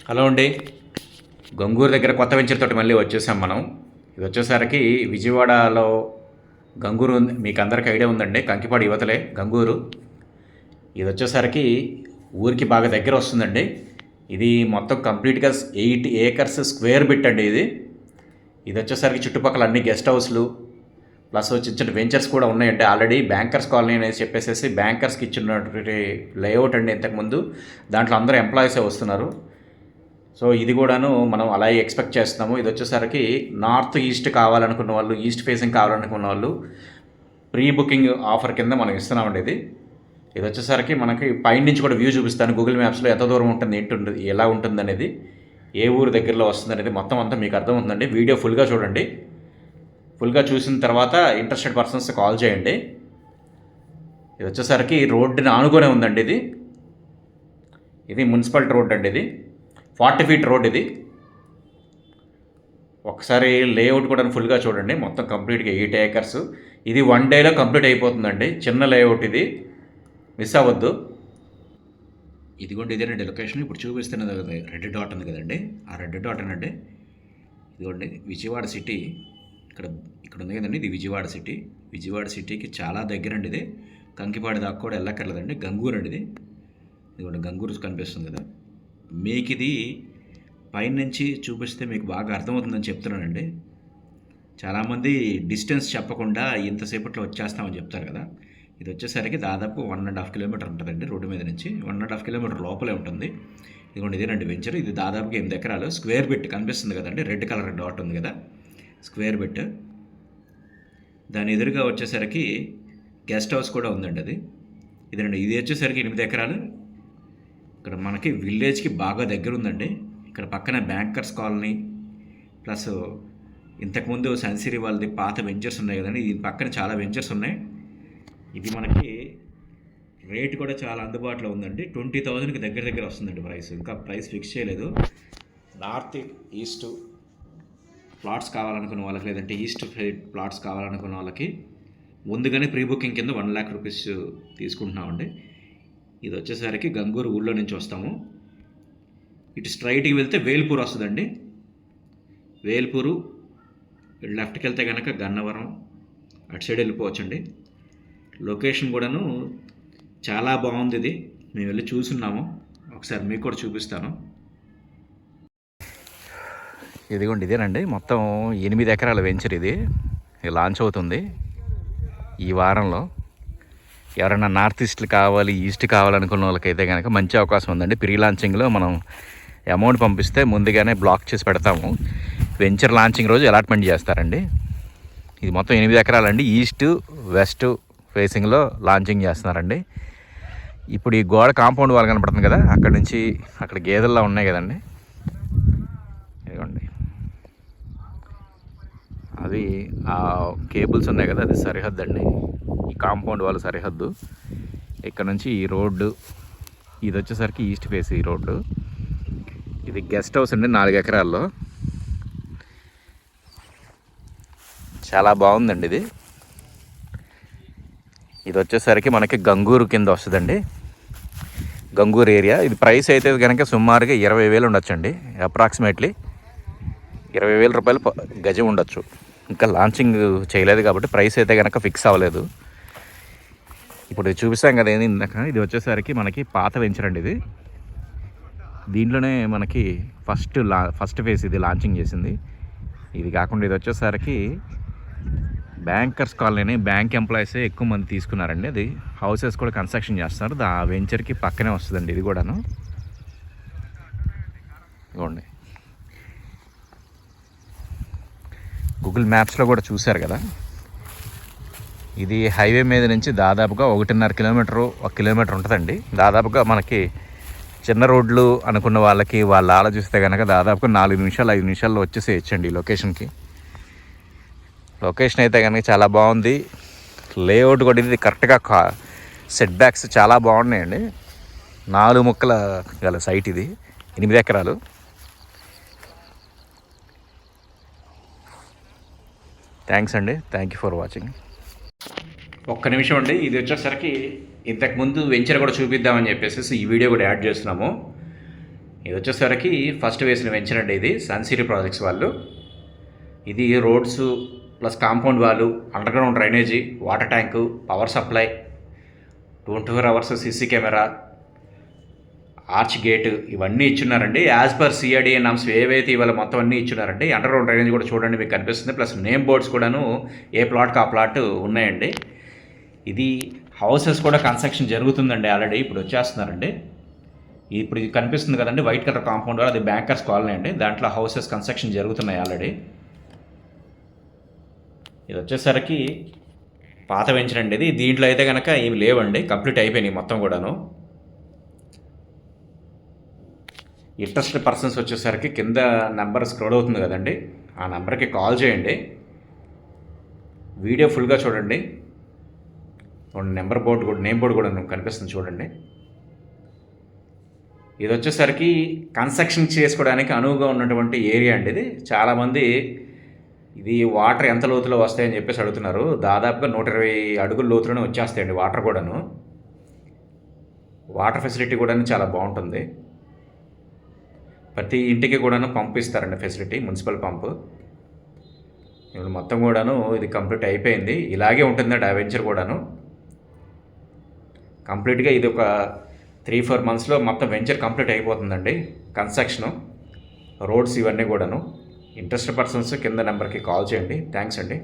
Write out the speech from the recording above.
Hello అండి. గంగూరు దగ్గర కొత్త వెంచర్ తోటి మళ్ళీ వచ్చేసాం మనం. ఇది వచ్చేసరికి విజయవాడలో గంగూరు ఉంది. మీకు అందరికీ ఐడియా ఉందండి, కంకిపాడు యువతలే గంగూరు. ఇది వచ్చేసరికి ఊరికి బాగా దగ్గర వస్తుందండి. ఇది మొత్తం కంప్లీట్గా 8 ఏకర్స్ స్క్వేర్ బిట్ అండి ఇది. ఇది వచ్చేసరికి చుట్టుపక్కల అన్ని గెస్ట్ హౌస్లు ప్లస్ చిన్న చిన్న వెంచర్స్ కూడా ఉన్నాయండి. ఆల్రెడీ బ్యాంకర్స్ కాలనీ అనేసి చెప్పేసి బ్యాంకర్స్కి ఇచ్చినటువంటి లేఅవుట్ అండి ఇంతకుముందు. దాంట్లో అందరూ ఎంప్లాయీసే వస్తున్నారు. సో ఇది కూడాను మనం అలాగే ఎక్స్పెక్ట్ చేస్తున్నాము. ఇది వచ్చేసరికి నార్త్ ఈస్ట్ కావాలనుకున్న వాళ్ళు, ఈస్ట్ ఫేసింగ్ కావాలనుకున్న వాళ్ళు ప్రీ బుకింగ్ ఆఫర్ కింద మనం ఇస్తున్నామండి. ఇది వచ్చేసరికి మనకి పైన నుంచి కూడా వ్యూ చూపిస్తాను. గూగుల్ మ్యాప్స్లో ఎంత దూరం ఉంటుంది, ఏంటి ఎలా ఉంటుంది అనేది, ఏ ఊరు దగ్గరలో వస్తుంది అనేది మొత్తం అంతా మీకు అర్థమవుతుందండి. వీడియో ఫుల్గా చూడండి. ఫుల్గా చూసిన తర్వాత ఇంట్రెస్టెడ్ పర్సన్స్ కాల్ చేయండి. ఇది వచ్చేసరికి రోడ్డుని ఆనుకొనే ఉందండి. ఇది మున్సిపాలిటీ రోడ్ అండి. ఇది 40 ఫీట్ రోడ్. ఇది ఒకసారి లేఅవుట్ కూడా ఫుల్గా చూడండి. మొత్తం కంప్లీట్గా 8 ఏకర్స్. ఇది 1 డేలో కంప్లీట్ అయిపోతుందండి. చిన్న లేఅవుట్ ఇది, మిస్ అవ్వద్దు. ఇదిగోండి, ఇదేనండి లొకేషన్. ఇప్పుడు చూపిస్తున్నది రెడ్ డాట్ ఉంది కదండి, ఆ రెడ్ డాట్ అనండి. ఇదిగోండి విజయవాడ సిటీ. ఇక్కడ ఉంది కదండి, ఇది విజయవాడ సిటీ. విజయవాడ సిటీకి చాలా దగ్గరండి ఇది. కంకిపాడు దాకా కూడా వెళ్ళక్కర్లేదండి. గంగూరు అండి ఇది. ఇదిగోండి గంగూరు కనిపిస్తుంది కదా మీకు. ఇది పైనుంచి చూపిస్తే మీకు బాగా అర్థమవుతుందని చెప్తున్నానండి. చాలామంది డిస్టెన్స్ చెప్పకుండా ఇంతసేపట్లో వచ్చేస్తామని చెప్తారు కదా. ఇది వచ్చేసరికి దాదాపు 1.5 కిలోమీటర్ ఉంటుందండి రోడ్డు మీద నుంచి. 1.5 కిలోమీటర్ లోపలే ఉంటుంది. ఇదిగోండి ఇదేనండి వెంచర్. ఇది దాదాపుగా 8 ఎకరాలు. స్క్వేర్ బిట్ కనిపిస్తుంది కదండి, రెడ్ కలర్ డాట్ ఉంది కదా, స్క్వేర్ బిట్. దాని ఎదురుగా వచ్చేసరికి గెస్ట్ హౌస్ కూడా ఉందండి అది. ఇదేనండి, ఇది వచ్చేసరికి 8 ఎకరాలు. ఇక్కడ మనకి విలేజ్కి బాగా దగ్గర ఉందండి. ఇక్కడ పక్కన బ్యాంకర్స్ కాలనీ ప్లస్ ఇంతకుముందు సన్సిరీ వాళ్ళది పాత వెంచర్స్ ఉన్నాయి కదండి. ఇది పక్కన చాలా వెంచర్స్ ఉన్నాయి. ఇది మనకి రేట్ కూడా చాలా అందుబాటులో ఉందండి. 20,000కి దగ్గర వస్తుందండి ప్రైస్. ఇంకా ప్రైస్ ఫిక్స్ చేయలేదు. నార్త్ ఈస్ట్ ప్లాట్స్ కావాలనుకున్న వాళ్ళకి, లేదంటే ఈస్ట్ ప్లాట్స్ కావాలనుకున్న వాళ్ళకి ముందుగానే ప్రీ బుకింగ్ కింద 1 lakh రూపీస్ తీసుకుంటున్నామండి. ఇది వచ్చేసరికి గంగూరు ఊళ్ళో నుంచి వస్తాము. ఇటు స్ట్రైట్కి వెళ్తే వేల్పూర్ వస్తుందండి. వేల్పూరు లెఫ్ట్కి వెళ్తే కనుక గన్నవరం, అటు సైడ్ వెళ్ళిపోవచ్చండి. లొకేషన్ కూడాను చాలా బాగుంది. ఇది మేము వెళ్ళి చూసున్నాము. ఒకసారి మీకు కూడా చూపిస్తాను. ఇదిగోండి, ఇదేనండి మొత్తం 8 ఎకరాల వెంచర్. ఇది లాంచ్ అవుతుంది ఈ వారంలో. ఎవరైనా నార్త్ ఈస్ట్లు కావాలి, ఈస్ట్ కావాలనుకున్న వాళ్ళకైతే కనుక మంచి అవకాశం ఉందండి. ప్రీ లాంచింగ్లో మనం అమౌంట్ పంపిస్తే ముందుగానే బ్లాక్ చేసి పెడతాము. వెంచర్ లాంచింగ్ రోజు అలాట్మెంట్ చేస్తారండి. ఇది మొత్తం 8 ఎకరాలండి. ఈస్ట్ వెస్ట్ ఫేసింగ్లో లాంచింగ్ చేస్తున్నారండి. ఇప్పుడు ఈ గోడ కాంపౌండ్ వాళ్ళు కనపడుతుంది కదా, అక్కడ నుంచి అక్కడ గేదెల్లా ఉన్నాయి కదండి. ఇదిగోండి, అది ఆ కేబుల్స్ ఉన్నాయి కదా, అది సరిహద్దు అండి. ఈ కాంపౌండ్ వాళ్ళ సరిహద్దు. ఇక్కడ నుంచి ఈ రోడ్డు, ఇది వచ్చేసరికి ఈస్ట్ ఫేస్ ఈ రోడ్డు. ఇది గెస్ట్ హౌస్ అండి 4 ఎకరాల్లో. చాలా బాగుందండి ఇది. ఇది వచ్చేసరికి మనకి గంగూరు కింద వస్తుందండి, గంగూరు ఏరియా. ఇది ప్రైస్ అయితే కనుక సుమారుగా 20,000 ఉండొచ్చండి. అప్రాక్సిమేట్లీ 20,000 రూపాయలు గజం ఉండొచ్చు. ఇంకా లాంచింగ్ చేయలేదు కాబట్టి ప్రైస్ అయితే కనుక ఫిక్స్ అవ్వలేదు. ఇప్పుడు ఇది చూపిస్తాం కదా ఏంది ఇందాక. ఇది వచ్చేసరికి మనకి పాత వెంచర్ అండి. ఇది దీంట్లోనే మనకి ఫస్ట్ ఫేజ్ ఇది లాంచింగ్ చేసింది. ఇది కాకుండా ఇది వచ్చేసరికి బ్యాంకర్స్ కాలనీ, బ్యాంక్ ఎంప్లాయీసే ఎక్కువ మంది తీసుకున్నారండి. అది హౌసెస్ కూడా కన్స్ట్రక్షన్ చేస్తున్నారు. ఆ వెంచర్కి పక్కనే వస్తుందండి ఇది కూడాను. ఇదిగోండి, గూగుల్ మ్యాప్స్లో కూడా చూశారు కదా. ఇది హైవే మీద నుంచి దాదాపుగా 1.5 కిలోమీటరు, 1 కిలోమీటర్ ఉంటుందండి. దాదాపుగా మనకి చిన్న రోడ్లు అనుకున్న వాళ్ళకి వాళ్ళు ఆలోచిస్తే కనుక దాదాపుగా 4 నిమిషాలు 5 నిమిషాల్లో వచ్చేసేయచ్చండి ఈ లొకేషన్కి. లొకేషన్ అయితే కనుక చాలా బాగుంది. లేఅవుట్ కూడా ఇది కరెక్ట్గా సెట్ బ్యాక్స్ చాలా బాగున్నాయండి. 4 ముక్కల గల సైట్ ఇది, 8 ఎకరాలు. థ్యాంక్స్ అండి, థ్యాంక్ యూ ఫర్ వాచింగ్. ఒక్క నిమిషం అండి. ఇది వచ్చేసరికి ఇంతకుముందు వెంచర్ కూడా చూపిద్దామని చెప్పేసి ఈ వీడియో కూడా యాడ్ చేస్తున్నాము. ఇది వచ్చేసరికి ఫస్ట్ వేసిన వెంచర్ అండి, ఇది సన్ సిటీ ప్రాజెక్ట్స్ వాళ్ళు. ఇది రోడ్స్ ప్లస్ కాంపౌండ్ వాళ్ళు, underground drainage, water tank, power supply, 24 hours CC camera, arch gate ఇవన్నీ ఇచ్చున్నారండి. యాజ్ పర్ సిఆర్డీఏ నామ్స్ ఏవైతే ఇవాళ మొత్తం అన్నీ ఇచ్చున్నారండి. అండర్గ్రౌండ్ డ్రైనేజ్ కూడా చూడండి మీకు కనిపిస్తుంది. ప్లస్ నేమ్ బోర్డ్స్ కూడాను ఏ ప్లాట్కి ఆ ప్లాట్ ఉన్నాయండి. ఇది హౌసెస్ కూడా కన్స్ట్రక్షన్ జరుగుతుందండి, ఆల్రెడీ ఇప్పుడు వచ్చేస్తున్నారండి. ఇప్పుడు ఇది కనిపిస్తుంది కదండి వైట్ కలర్ కాంపౌండ్, అది బ్యాంకర్స్ కాలనీ అండి. దాంట్లో హౌసెస్ కన్స్ట్రక్షన్ జరుగుతున్నాయి ఆల్రెడీ. ఇది వచ్చేసరికి పాత వెంచర్ అండి ఇది. దీంట్లో అయితే కనుక ఇవి లేవండి, కంప్లీట్ అయిపోయినాయి మొత్తం కూడాను. ఇంట్రెస్టెడ్ పర్సన్స్ వచ్చేసరికి కింద నెంబర్ స్క్రోల్ అవుతుంది కదండి, ఆ నెంబర్కి కాల్ చేయండి. వీడియో ఫుల్గా చూడండి. నెంబర్ బోర్డు కూడా, నేమ్ బోర్డు కూడా కనిపిస్తుంది చూడండి. ఇది వచ్చేసరికి కన్స్ట్రక్షన్ చేసుకోవడానికి అనువుగా ఉన్నటువంటి ఏరియా అండి ఇది. చాలామంది ఇది వాటర్ ఎంత లోతులో వస్తాయని చెప్పేసి అడుగుతున్నారు. దాదాపుగా 120 అడుగుల లోతులోనే వచ్చేస్తాయండి వాటర్ కూడాను. వాటర్ ఫెసిలిటీ కూడా చాలా బాగుంటుంది. ప్రతి ఇంటికి కూడాను పంపు ఇస్తారండి ఫెసిలిటీ, మున్సిపల్ పంపు. ఇప్పుడు మొత్తం కూడాను ఇది కంప్లీట్ అయిపోయింది. ఇలాగే ఉంటుందండి ఆ వెంచర్ కూడాను. కంప్లీట్గా ఇది ఒక 3-4 మంత్స్లో మొత్తం వెంచర్ కంప్లీట్ అయిపోతుందండి. కన్స్ట్రక్షను, రోడ్స్ ఇవన్నీ కూడాను. ఇంట్రెస్టెడ్ పర్సన్స్ కింద నెంబర్కి కాల్ చేయండి. థ్యాంక్స్ అండి.